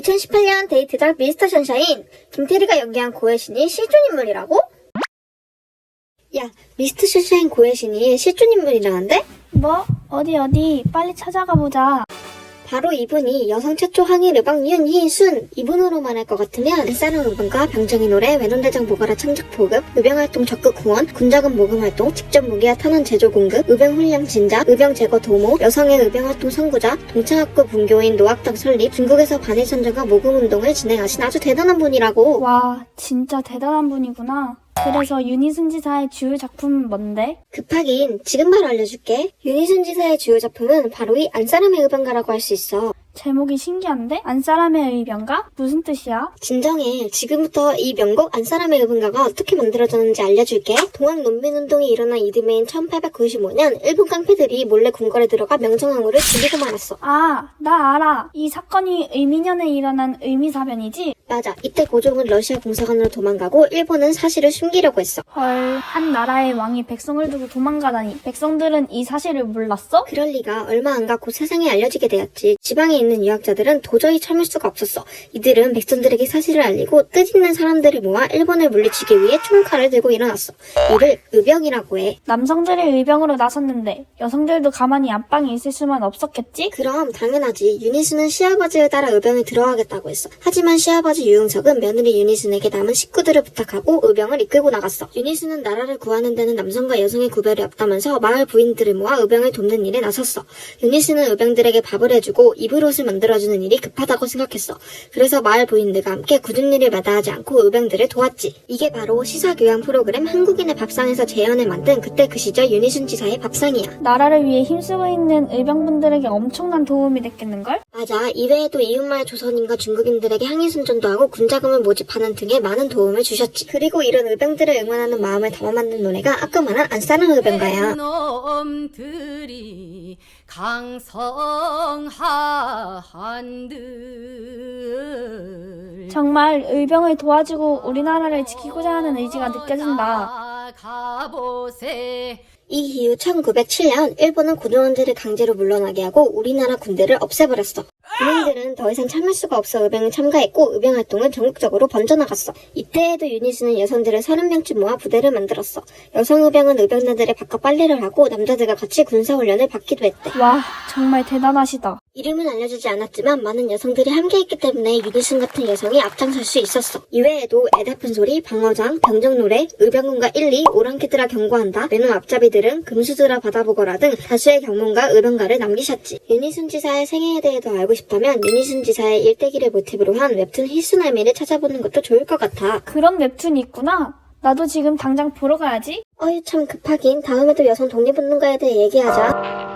2018년 데이트작 미스터 션샤인, 김태리가 연기한 고혜신이 실존인물이라고? 야, 미스터 션샤인 고혜신이 실존인물이라는데? 뭐? 어디 빨리 찾아가 보자. 바로 이분이 여성 최초 항일 의방 윤희순. 이분으로 말할 것 같으면 안사랑 의병과 병정의 노래, 외눈대장 보거라 창작 보급, 의병활동 적극 후원, 군자금 모금 활동, 직접 무기와 탄원 제조 공급, 의병 훈련 진작, 의병 제거 도모, 여성의 의병활동 선구자, 동창학교 분교인 노학당 설립, 중국에서 반일선전과 모금 운동을 진행하신 아주 대단한 분이라고. 와, 진짜 대단한 분이구나. 그래서 윤희순 지사의 주요 작품은 뭔데? 급하긴 지금 바로 알려줄게. 윤희순 지사의 주요 작품은 바로 이 안사람의 의병가라고 할 수 있어. 제목이 신기한데? 안사람의 의병가? 무슨 뜻이야? 진정해. 지금부터 이 명곡 안사람의 의병가가 어떻게 만들어졌는지 알려줄게. 동학 농민운동이 일어난 이듬해인 1895년 일본 깡패들이 몰래 궁궐에 들어가 명정황후를 죽이고 말았어. 아, 나 알아. 이 사건이 의미년에 일어난 의미사변이지? 맞아. 이때 고종은 러시아 공사관으로 도망가고 일본은 사실을 숨기려고 했어. 헐, 한 나라의 왕이 백성을 두고 도망가다니. 백성들은 이 사실을 몰랐어? 그럴 리가. 얼마 안 가 곧 세상에 알려지게 되었지. 지방에 있는 유학자들은 도저히 참을 수가 없었어. 이들은 백성들에게 사실을 알리고 뜻있는 사람들을 모아 일본을 물리치기 위해 총칼을 들고 일어났어. 이를 의병이라고 해. 남성들이 의병으로 나섰는데 여성들도 가만히 안방에 있을 수만 없었겠지? 그럼 당연하지. 윤희순은 시아버지를 따라 의병에 들어가겠다고 했어. 하지만 시아버지 유흥석은 며느리 윤희순에게 남은 식구들을 부탁하고 의병을 이끌고 나갔어. 윤희순은 나라를 구하는 데는 남성과 여성의 구별이 없다면서 마을 부인들을 모아 의병을 돕는 일에 나섰어. 윤희순은 의병들에게 밥을 해주고 입을 옷을 만들어주는 일이 급하다고 생각했어. 그래서 마을 부인들과 함께 굳은 일을 마다하지 않고 의병들을 도왔지. 이게 바로 시사교양 프로그램 한국인의 밥상에서 재현을 만든 그때 그 시절 윤희순 지사의 밥상이야. 나라를 위해 힘쓰고 있는 의병분들에게 엄청난 도움이 됐겠는걸? 맞아. 이외에도 이웃마을 조선인과 중국인들에게 항일순전도 하고 군자금을 모집하는 등의 많은 도움을 주셨지. 그리고 이런 의병들을 응원하는 마음을 담아 만든 노래가 아까 말한 안사랑 의병가야. 놈들이 강성한들 정말 의병을 도와주고 우리나라를 지키고자 하는 의지가 느껴진다. 가보세. 이 이후 1907년 일본은 고등원들을 강제로 물러나게 하고 우리나라 군대를 없애버렸어. 군인들은 더 이상 참을 수가 없어 의병에 참가했고 의병 활동은 전국적으로 번져나갔어. 이때에도 윤희순은 여성들을 30명쯤 모아 부대를 만들었어. 여성 의병은 의병단들의 바깥 빨래를 하고 남자들과 같이 군사훈련을 받기도 했대. 와, 정말 대단하시다. 이름은 알려주지 않았지만 많은 여성들이 함께했기 때문에 윤희순 같은 여성이 앞장설 수 있었어. 이외에도 애다픈 소리, 방어장, 병정노래, 의병군과 1, 2, 오랑캐들아 경고한다, 매너 앞잡이들은 금수들아 받아보거라 등 다수의 경문과 의병가를 남기셨지. 윤희순 지사의 생애에 대해서 알고 싶다면 윤희순 지사의 일대기를 모티브로 한 웹툰 힐순할미를 찾아보는 것도 좋을 것 같아. 그런 웹툰이 있구나. 나도 지금 당장 보러 가야지. 어휴 참 급하긴. 다음에도 여성 독립운동가에 대해 얘기하자.